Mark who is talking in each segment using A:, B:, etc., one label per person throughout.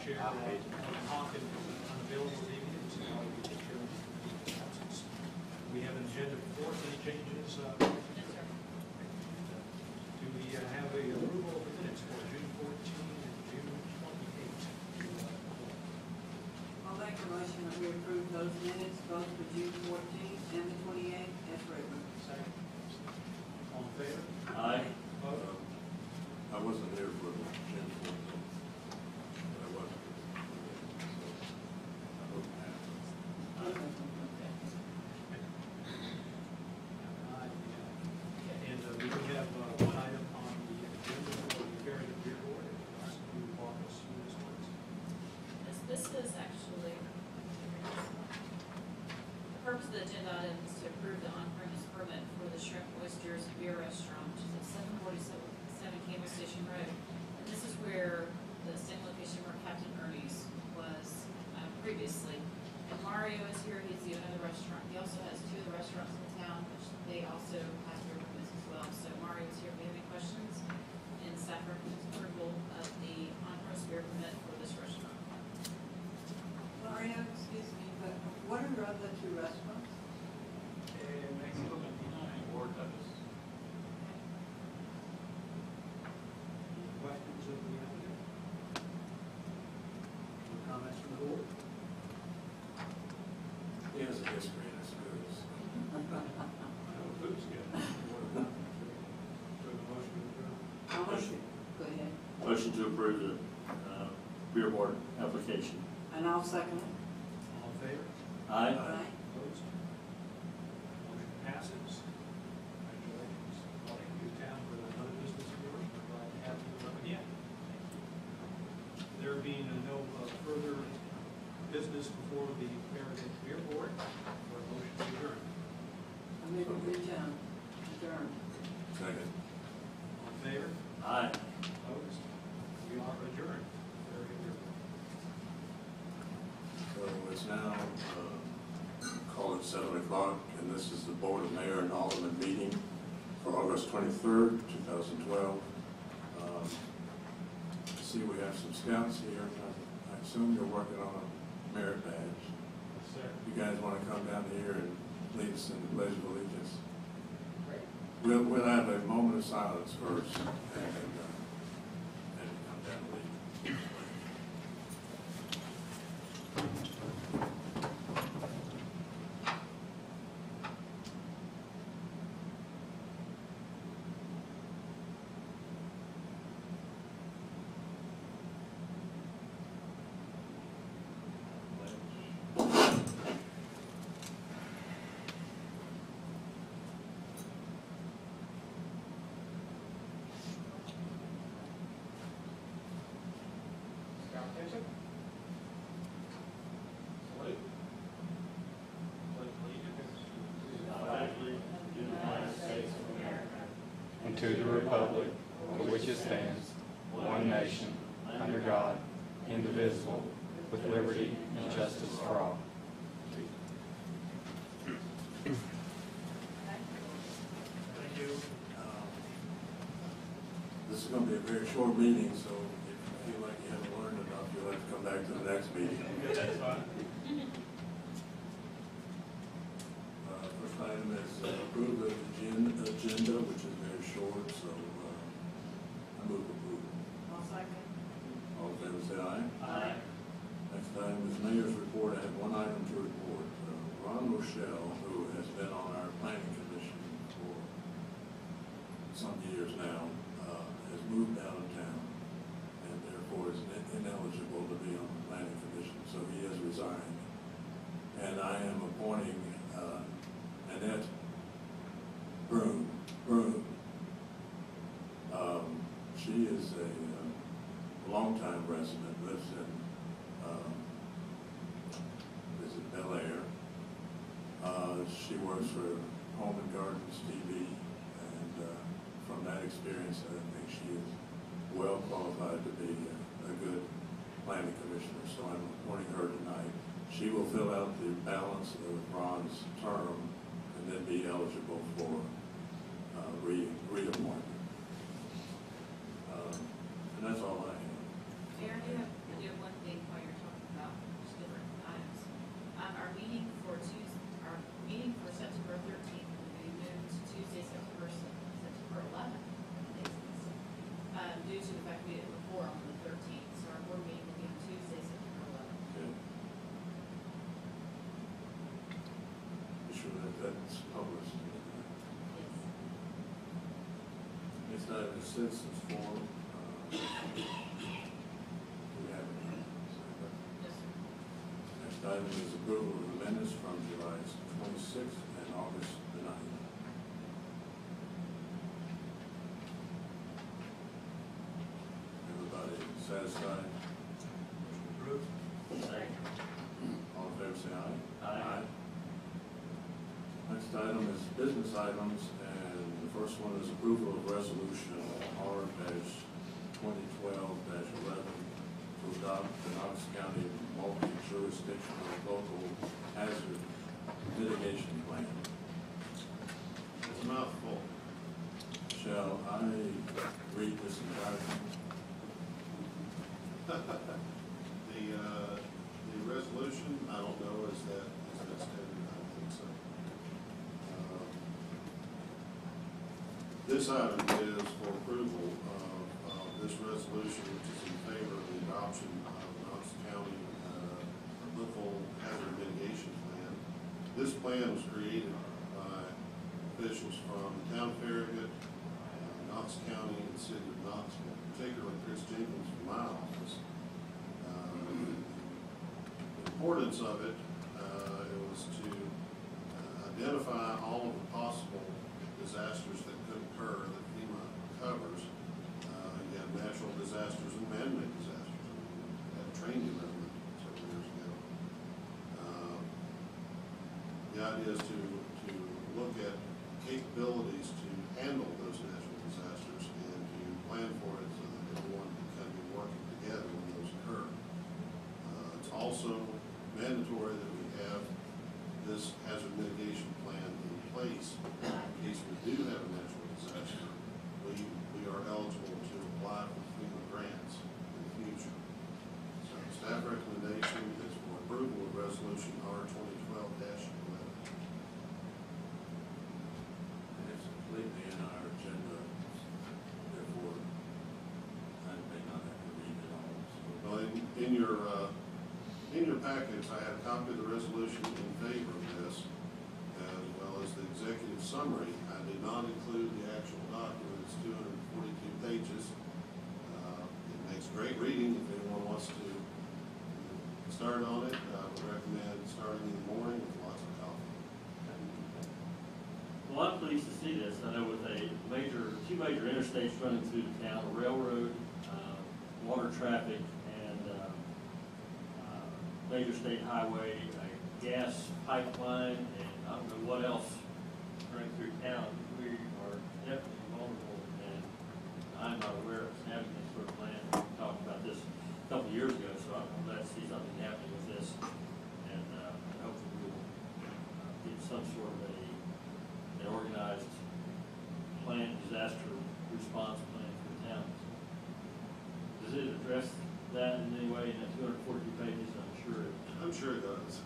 A: Chair Hawkins is unavailable this evening, so I'll be the chair of the absence. We have an agenda for any changes. Do we have a approval of the minutes for June 14 and June 28?
B: I'll make a motion that we approve those minutes, both for June 14th and the 28th, as written.
A: Second. All in favor?
C: Aye.
A: Opposed?
D: I wasn't here for the June 14th, but I wasn't. So I hope it happens.
A: And we do have one item on the agenda for the Farragut Beer Board. If you walk us through this one.
E: This is actually, the purpose of the agenda item is to approve the on-premise permit for the Shrimp Oysters Beer Restaurant, which is at 747 Campbell Station Road. And this is where the same location where Captain Ernie's was previously. And Mario is here, he's the owner of the restaurant. He also has two of the restaurants in town, which they also have beer permits as well. So Mario is here if you have any questions. And staff recommends approval of the on-premise beer permit for this restaurant.
B: Mario, excuse me, but what are the two restaurants?
C: Mexico 29 or Douglas.
A: Any questions of the applicant? Any comments from the board?
D: He has a history in his schools.
A: Food's good. So the motion to approve.
C: Motion.
B: Go ahead.
C: Motion to approve the beer board application.
B: And I'll second it.
A: All in favor?
C: Aye.
A: Opposed? Motion passes. Congratulations. Thank you, town, for another business of yours. We're glad to have you up again. There being no further business before the Farragut Beer Board, for a motion to adjourn.
B: I make a good job. Adjourned.
D: Second.
A: All in favor?
C: Aye.
A: Opposed? We are adjourned. Farragut Beer Board.
D: So it's now, call it 7 o'clock, and this is the Board of Mayor and Alderman meeting for August 23rd, 2012. See, we have some scouts here. I assume you're working on a merit badge.
A: Yes, sir.
D: You guys want to come down here and lead us in the Pledge of Allegiance?
A: Great.
D: We'll have a moment of silence first, and come down and lead.
A: Scout attention. Salute. Pledge allegiance to
F: the United States of America, and to the republic for which it stands, one nation, under God, indivisible, with liberty and justice for all.
A: Thank you.
D: This is going to be a very short meeting, so if you feel like you haven't learned enough, you'll have to come back to the next meeting.
C: That's fine.
D: First item is approve the agenda, which is very short, so I move approval.
B: I'll second.
D: All in favor, say aye.
C: Aye.
D: Next item is mayor's report. I have one item to report. Ron Rochelle, who has been on our planning commission for some years now, has moved out of town and therefore is ineligible to be on the planning commission, so he has resigned. And I am appointing Annette Broom. She is a longtime resident, lives in is it Bel Air. She works for Home and Gardens TV, and from that experience, I think she is well qualified to be a good planning commissioner, so I'm appointing her tonight. She will fill out the balance of Ron's term and then be eligible for reappointment. And that's all I have.
E: Aaron, you have one thing
D: it's published.
E: Yes.
D: Next item is citizens forum. We have it.
E: Yes, sir.
D: Next item is approval of the minutes from July 26th and August the 9th. Everybody satisfied?
A: Motion approved.
C: Second.
D: All in favor, say aye.
C: Aye.
D: Next item is business items, and the first one is approval of resolution R-2012-11 to adopt the Knox County multi-jurisdictional local hazard mitigation plan.
G: It's a mouthful.
D: Shall I read this entire thing?
G: The resolution, I don't know, is that stated? I don't think so. This item is for approval of this resolution, which is in favor of the adoption of Knox County local hazard mitigation plan. This plan was created by officials from the town of Farragut, Knox County, and the city of Knoxville, particularly Chris Jenkins from my office. The importance of it, it was to identify all of the possible disasters that could occur that FEMA covers. You have natural disasters and man-made disasters. We had a training event several years ago. The idea is to look at capabilities to handle those natural disasters and to plan for it so that everyone can kind of be working together when those occur. It's also mandatory that we have this hazard mitigation plan in place in case we do have a natural disaster. We are eligible to apply for FEMA grants in the future. So staff recommendation is for approval of resolution R-2012-11.
D: And it's completely in our agenda, therefore I may not have to read it all.
G: Well, in your package, I have a copy of the resolution in favor of this, as well as the executive summary. I did not include the actual document. It's 242 pages. It makes great reading if anyone wants to start on it. I would recommend starting in the morning with lots of coffee.
C: Well, I'm pleased to see this. I know with two major interstates running through the town, a railroad, water traffic, and major state highway, a gas pipeline, and I don't know what else running through town. We are definitely vulnerable, and I'm not aware of having this sort of plan. We talked about this a couple of years ago, so I'm glad to see something happening with this, and hopefully we will get some sort of an organized plan, disaster response plan for the town. Does it address that in any way in that 242 pages?
G: I'm sure it does.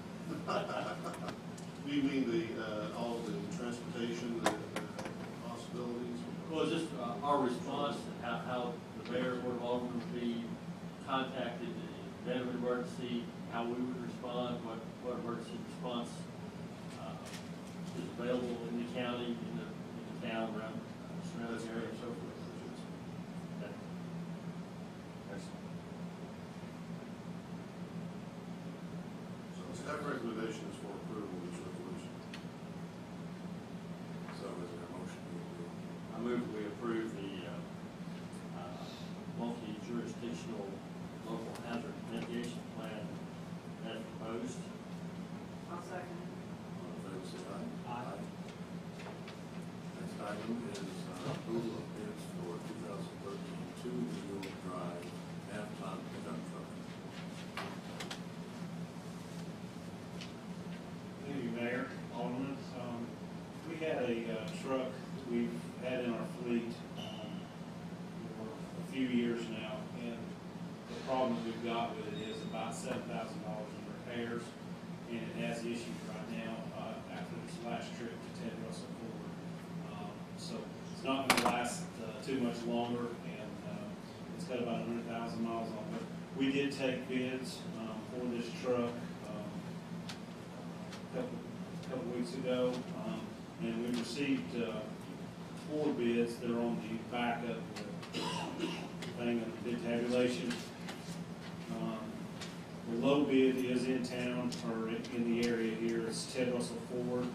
G: Do you mean all of the transportation, the possibilities?
C: Well, just our response, how the mayor or Alderman would be contacted in event of emergency, how we would respond, what emergency response is available in the county, in the town, around surrounding area, and so forth. Okay. Excellent.
G: So staff recommendation is for approval of this resolution.
D: So is there a motion to approve?
C: I move that we approve the multi-jurisdictional local hazard mitigation plan as proposed.
B: I'll second it.
D: All in favor, say aye.
A: Aye.
D: Next item is approval of bids for 2013 two-wheel drive half-ton pickup truck.
H: Thank you, Mayor, Alderman. We had a truck we've had in our fleet for a few years now, and the problem we've got with it is about $7,000 in repairs, and it has issues right now after this last trip to Ted Russell Ford. So it's not going to last too much longer, and it's got about 100,000 miles on it. We did take bids for this truck a couple weeks ago. And we received, 4 bids. They're on the back of the thing of the bid tabulation. The low bid is in town, or in the area here. It's Ted Russell Ford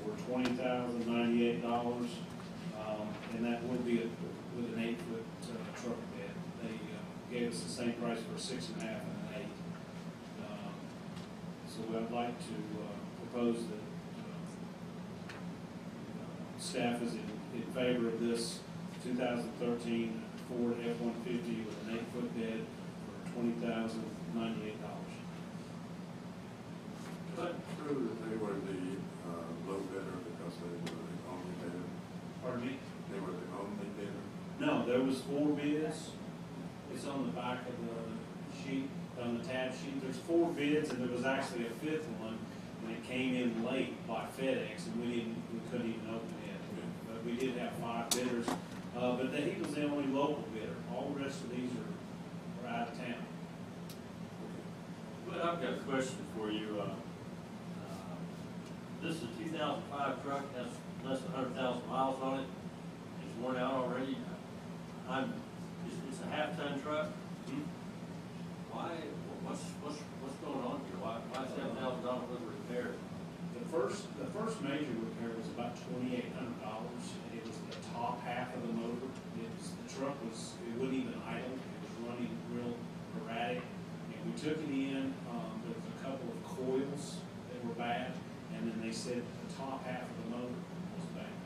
H: for $20,098. And that would be with an 8-foot truck bed. They gave us the same price for a 6.5 and an 8. So I'd like to propose that staff is in favor of this 2013 Ford F-150 with an 8-foot bed for $20,098.
D: Is that true that they were the low bidder because they were the only bidder?
H: Pardon me?
D: They were the only bidder?
H: No, there was 4 bids. It's on the back of the sheet, on the tab sheet. There's 4 bids, and there was actually a 5th one, and it came in late by FedEx, and we couldn't even open it. But we did have 5 bidders, but he was the only local bidder. All the rest of these are out of town.
C: But I've got a question for you. This is a 2005 truck, has less than 100,000 miles on it. It's worn out already. It's a half-ton truck. Why, what's going on here? Why $7,000 worth of repair?
H: The first major repair was about $2,800. It was the top half of the motor. The truck it wouldn't even idle. It was running real erratic. And we took it in. There was a couple of coils that were bad, and then they said the top half of the motor was bad.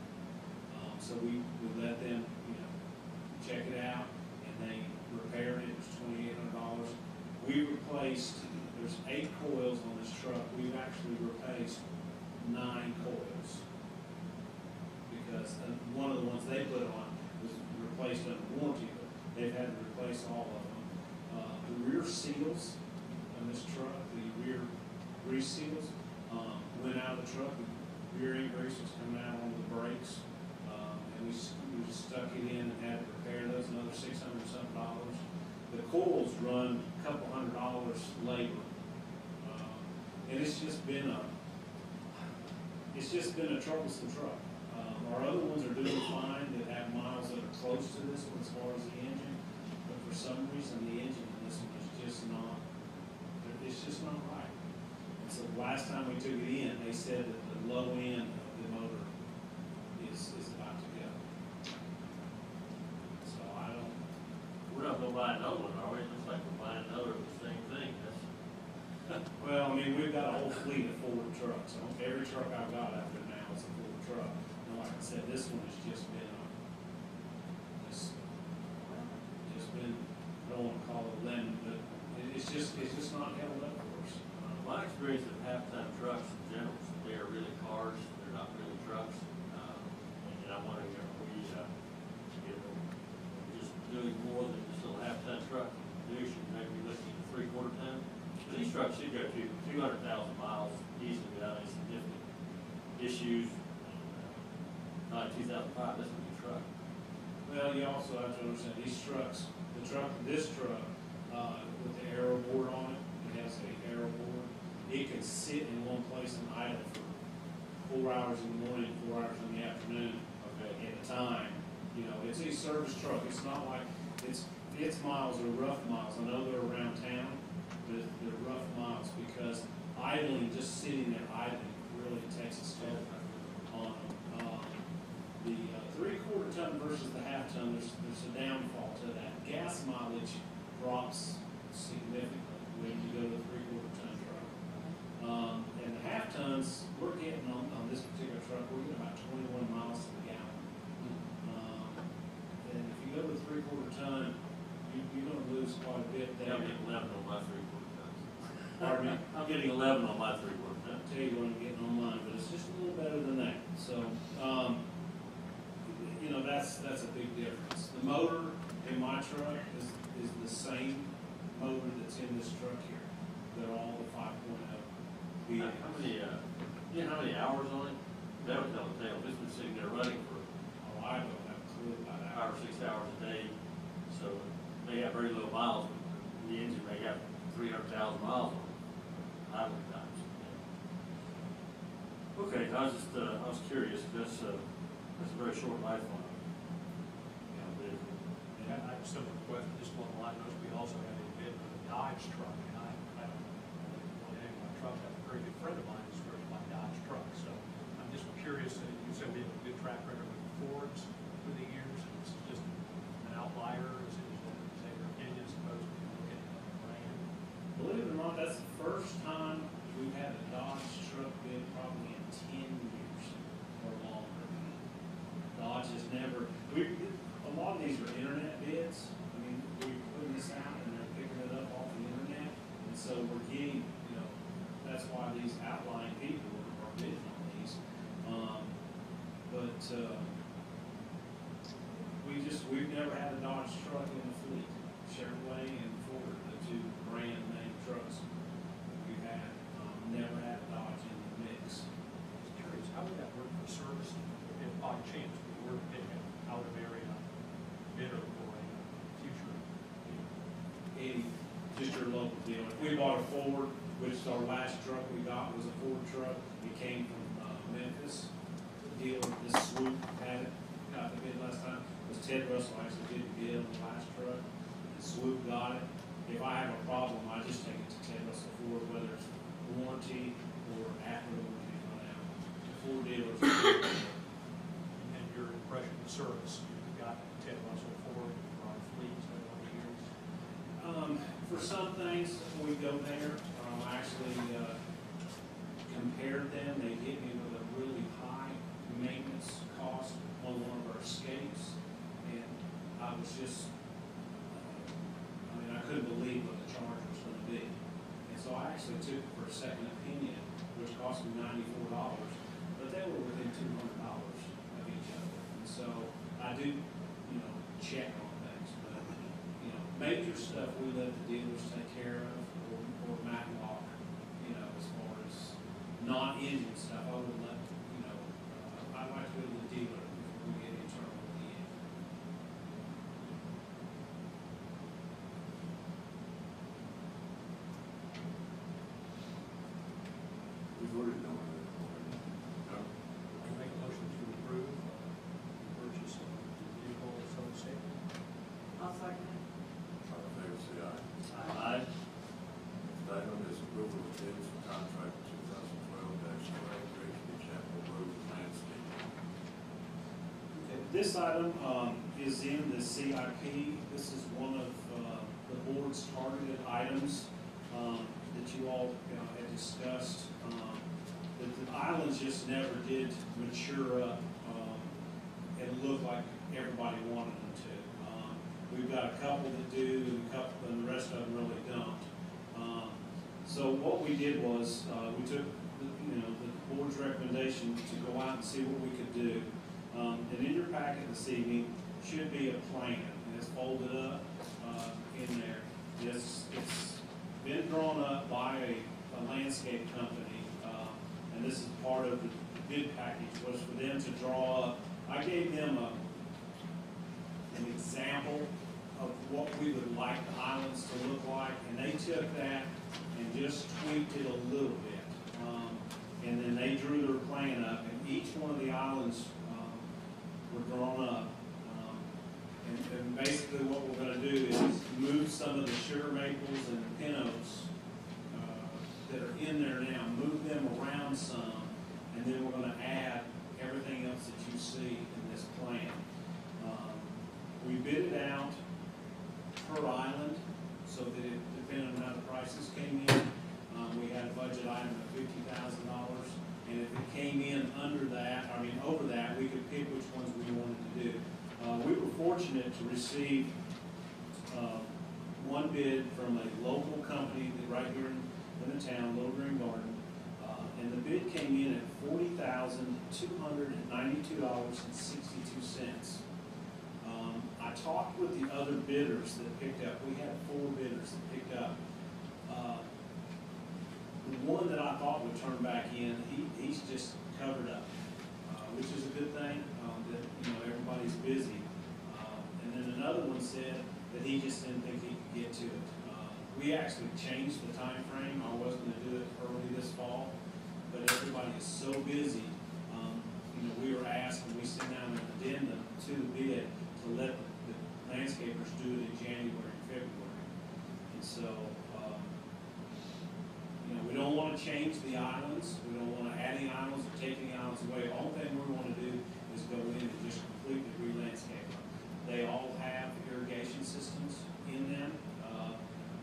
H: So we let them, check it out, and they repaired it. It was $2,800. We replaced. There's 8 coils on this truck. We've actually replaced 9 coils because one of the ones they put on was replaced under warranty, but they've had to replace all of them. The rear seals on this truck, the rear grease seals, went out of the truck. The rear end grease was coming out onto the brakes, and we stuck it in and had to repair those, another $600-something. The coils run a couple $100 labor. And it's just been a troublesome truck. Our other ones are doing fine that have miles that are close to this one as far as the engine, but for some reason the engine in this one is just not right. And so the last time we took it in, they said that the low end of the motor is about to go. So
C: We're not gonna buy another one, are we? It looks like we're buying another of the same thing.
H: well, I mean, we've got a whole fleet of Ford trucks. Every truck I've got out there now is a Ford truck. And like I said, this one has just been, I don't want to call it a lemon, but it's just not held up for us.
C: My experience of half-ton trucks in general, they are really cars, they're not really trucks. And I'm wondering if we, just doing more than just a half-ton truck. We should maybe be looking at 3/4 ton. But these trucks should go to 200,000 miles easily without any significant issues. Not 2005, this would be a truck.
H: Well, you also have to understand these trucks, this truck, with the aero board on it, it has a aero board. It can sit in one place and idle for 4 hours in the morning, 4 hours in the afternoon, at a time. It's a service truck. It's not like, its miles are rough miles. I know they're around town, but they're rough miles because idling, just sitting there idling, really takes its toll on them. The 3/4 ton versus the half ton, there's a downfall to that. Gas mileage drops significantly when you go to the 3/4 ton truck. And the half tons, we're getting on this particular truck, we're getting about 21 miles to the gallon. And if you go to the 3/4 ton, you're going to lose quite a bit there.
C: I'm getting 11 on my 3/4 tons.
H: Pardon me?
C: I'm getting 11 on my 3/4 tons.
H: I'll tell you what I'm getting on mine, but it's just a little better than that. So, that's a big difference. The motor in my truck is the same motor that's in this truck here. They're all the 5.0.
C: How many hours on it? That would tell the tale. This was sitting there running for
H: Oh, I don't have a clue about that.
C: 5 or 6 hours a day, so they have very low miles, but the engine may have 300,000 miles on it, idling times. Okay, I was curious, that's a very short lifeline. You know, vehicle.
A: And I have a similar question, just along the line, notice we also had a bid for the Dodge truck, and I don't know anything about trucks, I have a very good friend of mine who's working my Dodge truck, so I'm just curious, you said we have a good track record with Fords through the years, and this is just an outlier, is it, say, your opinion, as opposed to looking at a brand?
H: Believe it or not, that's the first time we've had a Dodge truck bid probably in 10 years or longer. Dodge has never, a lot of these are internet bids. I mean, we're putting this out and they're picking it up off the internet. And so we're getting, you know, that's why these outlying people are bidding on these. We've never had a Dodge truck in the fleet. Chevrolet and Ford, the two brand name trucks we've had, never had a Dodge in the mix.
A: Just curious, how would that work for service if by chance we were to pick an out of area bidder for a future vehicle?
H: Just your local dealer. If we bought a Ford, which our last truck we got was a Ford truck, it came from Memphis. The dealer, this Swoop had it, got the bid last time. It was Ted Russell actually did the bid on the last truck. And Swoop got it. If I have a problem, I just take it to Ted Russell Ford, whether it's warranty or after the warranty run out. The Ford dealers.
A: And your impression of service, you've got Ted Russell Ford for our fleet over the years?
H: For some things, we go there. I actually compared them. They hit me with a really high maintenance cost on one of our Escapes, and I was just, I couldn't believe what the charge was going to be. And so I actually took it for a second opinion, which cost me $94, but they were within $200 of each other. And so I do, check on things, but, major stuff we let the dealers take care of, or Matlock, as far as non-engine stuff, I would let, I'd like to go to the dealer before we get internal with the engine.
D: We've already done that. No?
A: Can I make a motion to approve the purchase of the vehicle so statement?
B: I'll second it.
D: All in favor, say aye.
C: Aye.
D: Next item is approval of bids for contract 2012-12, Great Chapel Road landscaping.
H: This item is in the CIP. This is one of the board's targeted items that you all had discussed. The islands just never did mature up and look like everybody wanted them to. We've got a couple that do, and the rest of them really don't. So what we did was we took the board's recommendation to go out and see what we could do. And in your packet this evening should be a plan, and it's folded up in there. It's been drawn up by a landscape company, and this is part of the bid package, was for them to draw up. I gave them an example of what we would like the islands to look like, and they took that and just tweaked it a little bit. And then they drew their plan up, and each one of the islands were drawn up. And basically what we're going to do is move some of the sugar maples and the pin oaks that are in there now, move them around some, and then we're going to add everything else that you see in this plan. We bid it out per island, so that it depended on how the prices came in. We had a budget item of $50,000, and if it came in over that, we could pick which ones we wanted to do. We were fortunate to receive one bid from a local company right here in the town, Little Green Garden, and the bid came in at $40,292.62. I talked with the other bidders that picked up. We had 4 bidders that picked up. The one that I thought would turn back in, he's just covered up, which is a good thing, that everybody's busy. And then another one said that he just didn't think he could get to it. We actually changed the time frame. I was going to do it early this fall, but everybody is so busy. You know, we were asked, when we sent out an addendum to the bid, to let the landscapers do it in January and February. And so, you know, we don't want to change the islands, we don't want to add any islands or take any islands away. The only thing we want to do is go in and just completely re-landscape them. They all have irrigation systems in them,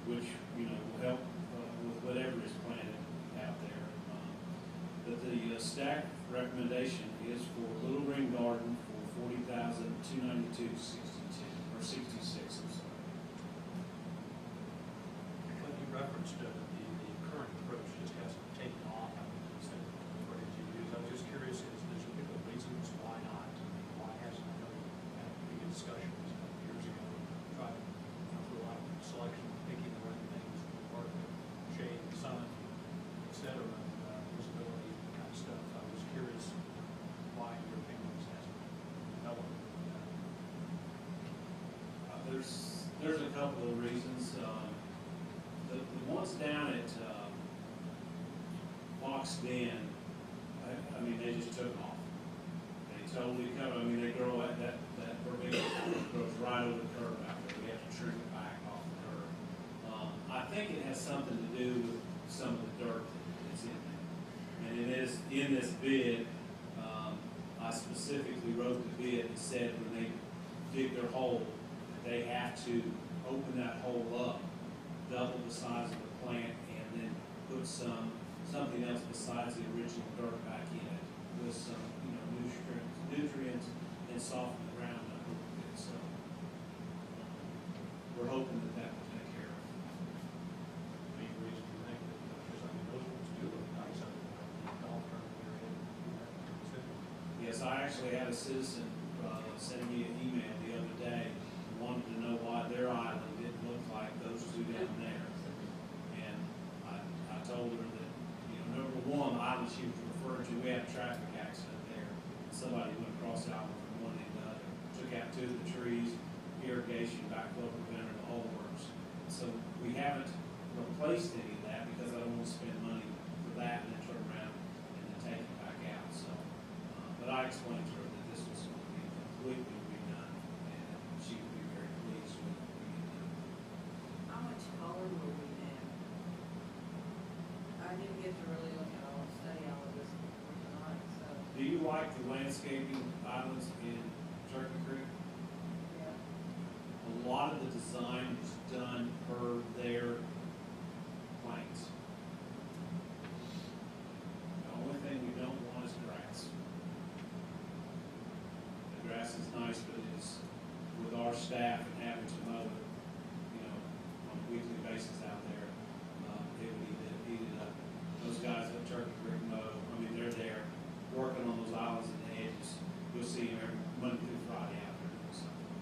H: which, you know, will help with whatever is planted out there. But the staff recommendation is for Little Green Garden for $40,292.62, or 66, I'm sorry.
A: When you referenced the current approach just hasn't taken off, I mean, instead of the phrase you use, I was just curious, is there's a particular reasons why not? I mean, why hasn't it really had big discussions a couple years ago? Tried to go through a lot of selection, picking the right things, work, shade, sun, et cetera, visibility kind of stuff. I was curious why your opinions hasn't developed.
H: There's a couple of reasons. The ones down at Fox Den, I mean, they just took off. They totally cut. I mean, they grow at that verbiage grows right over the curb out there. We have to trim it back off the curb. I think it has something to do with some of the dirt that's in there. And it is in this bid. I specifically wrote the bid and said when they dig their hole, they have to open that hole up, double the size of the plant, and then put something else besides the original dirt back in it with some, you know, nutrients and soften the ground up a little bit. So we're hoping that will take care of it.
A: Any reason to think that, because I mean, those ones do look nice out there, the golf tournament area,
H: Yes, I actually had a citizen send me an email the other day, wanted to know why their island didn't look like those two down there. And I told her that, you know, number one, the island she was referring to, we had a traffic accident there. Somebody went across the island from one end to the other, took out two of the trees, irrigation, backflow preventer, the whole works. So we haven't replaced any of that because I don't want to spend money for that and then turn around and then take it back out. So, but I explained to her that this was going to be completely redone, and she would be very pleased with it being done.
B: How much color will we have? I didn't get to really look at all, study all of this before tonight, so,
H: Do you like the landscaping islands in Turkey Creek?
B: yeah.
H: A lot of the design is done per their plans. The only thing we don't want is grass. The grass is nice, but it's, with our staff and having to mow it, you know, on a weekly basis out there, it would eat it up. Those guys at Turkey Creek mow, I mean, they're there working on those islands and the edges. You'll see them every Monday through Friday out there doing something.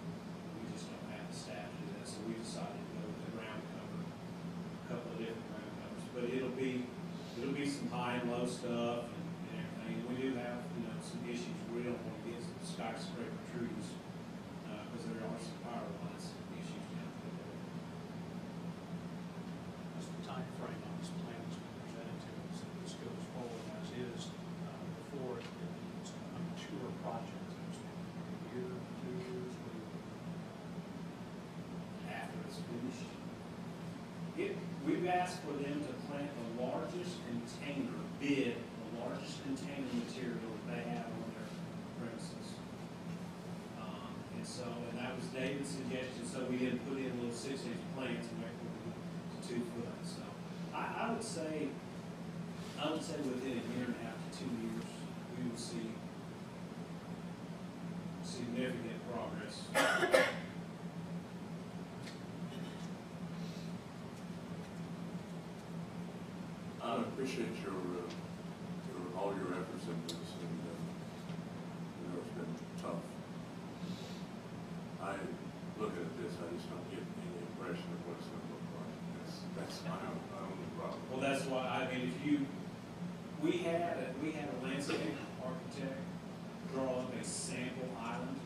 H: We just don't have the staff to do that, so we decided to go with the ground cover, a couple of different ground covers. But it'll be some high and low stuff and everything. We do have, you know, some issues. We don't want to get some skyscraper trees, because there are some power lines issues down there.
A: What's the time frame on this plan that's been presented to us, if this goes forward as is, before it becomes a mature project? A year, 2 years,
H: After it's finished. We've asked for them to plant the largest container, the largest container material that they have on their premises. And that was David's suggestion, so we didn't put in little 6-inch plants and make them to 2 foot. So I would say within a year and a half to 2 years, we will see significant progress.
D: I appreciate all your efforts in this, and you know, it's been tough. I look at this, I just don't get any impression of what it's going to look like. That's my only problem.
H: Well, that's why, I mean, we had a landscape architect draw up a sample island,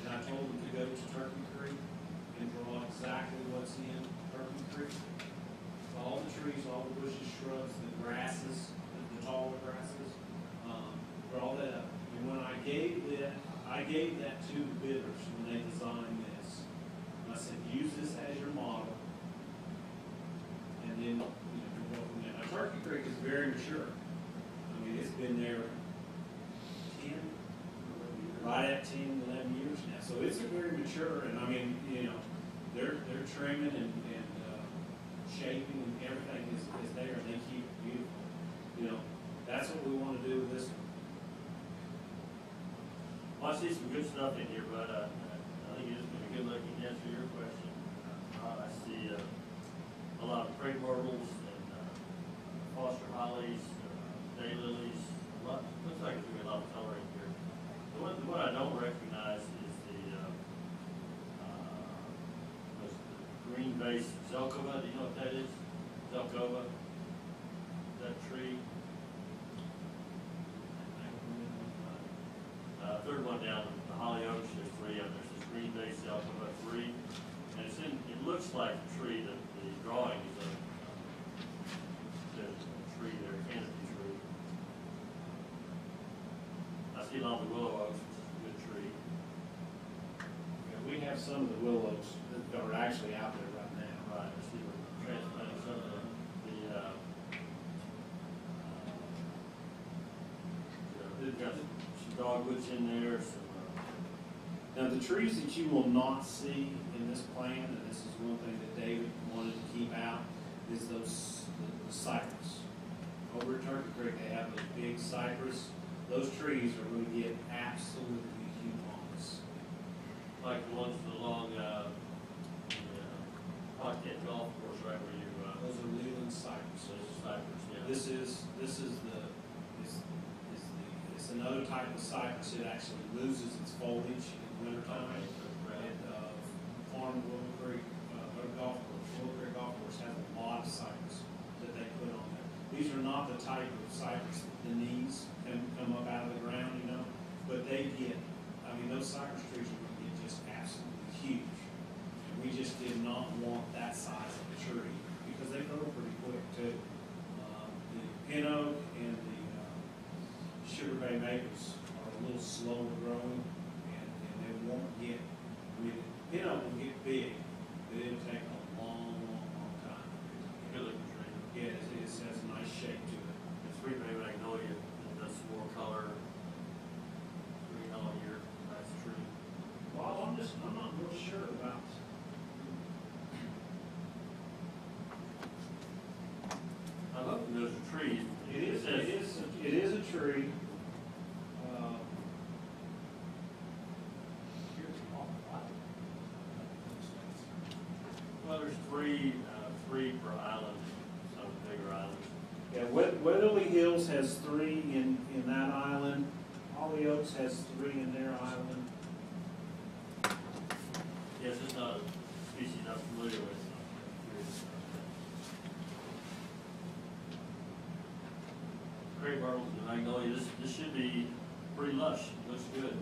H: and I told him to go to Turkey Creek and draw exactly what's in Turkey Creek. All the trees, all the bushes, shrubs, the grasses, the taller grasses, I gave that to the bidders when they designed this. And I said, use this as your model. And then, you know, go from there. Now, Turkey Creek is very mature. I mean, it's been there 10, right at 10, 11 years now. So it's a very mature, and I mean, you know, they're trimming and shaping and everything is there, and they keep it beautiful. You know, that's what we want to do with this one.
C: Well, I see some good stuff in here, but I think it's been a good looking answer to your question. I see a lot of crepe myrtles and foster hollies, daylilies. Looks like there's gonna be a lot of color in here. The one I don't recognize is the green base zelkova. Do you know what that is? Zelkova. That tree. Third one down, the holly oaks, there's 3 of them. There's this green base zelkova 3, and it looks like a tree. The drawing is there's a tree there, a canopy tree. I see a lot of the willow oaks, which is a good tree.
H: Yeah, we have some of the willows that are actually out there right now.
C: Right, I see we're transplanting some of we've got some dogwoods in there, some,
H: Now, the trees that you will not see in this plan, and this is one thing that David wanted to keep out, is the cypress. Over at Turkey Creek, they have those big cypress. Those trees are going to get absolutely humongous.
C: like the ones along, Pocket Golf Course, right where you,
H: Those are Leland cypresses.
C: those cypress, yeah.
H: This is another type of cypress. It actually loses its foliage in wintertime.
C: Okay,
H: And farm Willow Creek, golf course, Willow Creek Golf Course has a lot of cypress that they put on there. These are not the type of cypress that the knees can come up out of the ground, you know, but they get, I mean, those cypress trees are going to get just absolutely huge. And we just did not want that size of a tree because they grow pretty quick too. The pin oak and the Sugar Bay maples are a little slower growing, and they won't get, I mean, pin oak will get big, but it'll take a long time.
C: Good looking tree.
H: Yeah, it has a nice shape to it.
C: The 3-bay magnolia, that's more color, green all year, nice tree.
H: Well, I'm not real sure about.
C: I love when those are trees.
H: It is a tree.
A: Here's an awful lot.
C: Well, there's three per island, some of the bigger islands.
H: Yeah, Weatherly Hills has 3 in that island. Holly Oaks has 3 in their island.
C: Yes, it's not a species I'm familiar with. So I'm curious about that. Crepe myrtles and magnolia, this should be pretty lush. It looks good.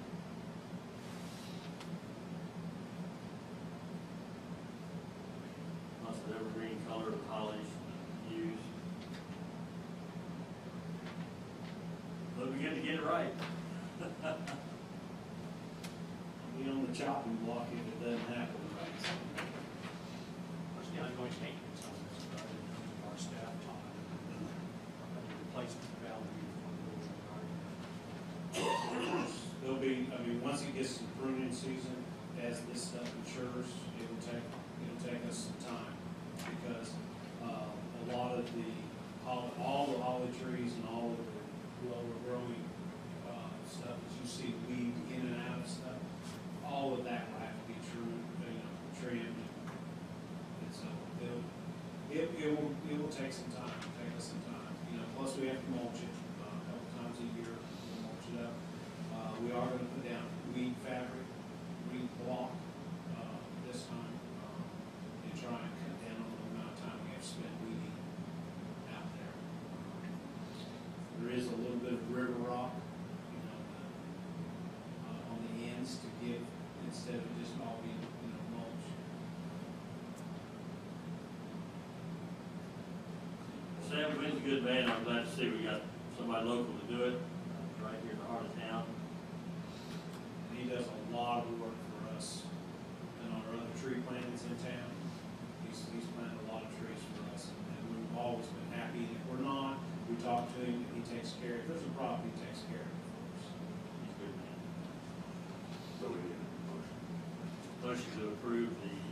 C: Lots of evergreen color of hollies and hues. But we get to get it right.
H: I'll be on the chopping block if it doesn't happen right.
A: What's the ongoing maintenance on this, in terms of our staff time and replacement value for the
H: There'll be, I mean, once it gets to pruning season, as this stuff matures, it'll take us some time because a lot of all the holly trees and all of the lower growing stuff that you see weed in and out of stuff, all of that will have to be trimmed. And so it will take some time, take us some time. You know, plus we have to mulch it a couple times a year. We'll mulch it up. We are going to put down weed fabric, weed block this time, and try and cut down on the amount of time we have spent weeding out there. There is a little bit of river rock, you know, on the ends to give, instead of just all being, you know, mulch.
C: Sam Quinn's a good man. I'm glad to see we got somebody local to do it, right here in the heart of town.
H: he does a lot of work for us and our other tree plantings in town. He's planted a lot of trees for us, and we've always been happy. And if we're not, we talk to him, and he takes care of it. If there's a problem, he takes care of it for us.
C: He's a good man.
D: So we need a motion.
C: Motion to approve the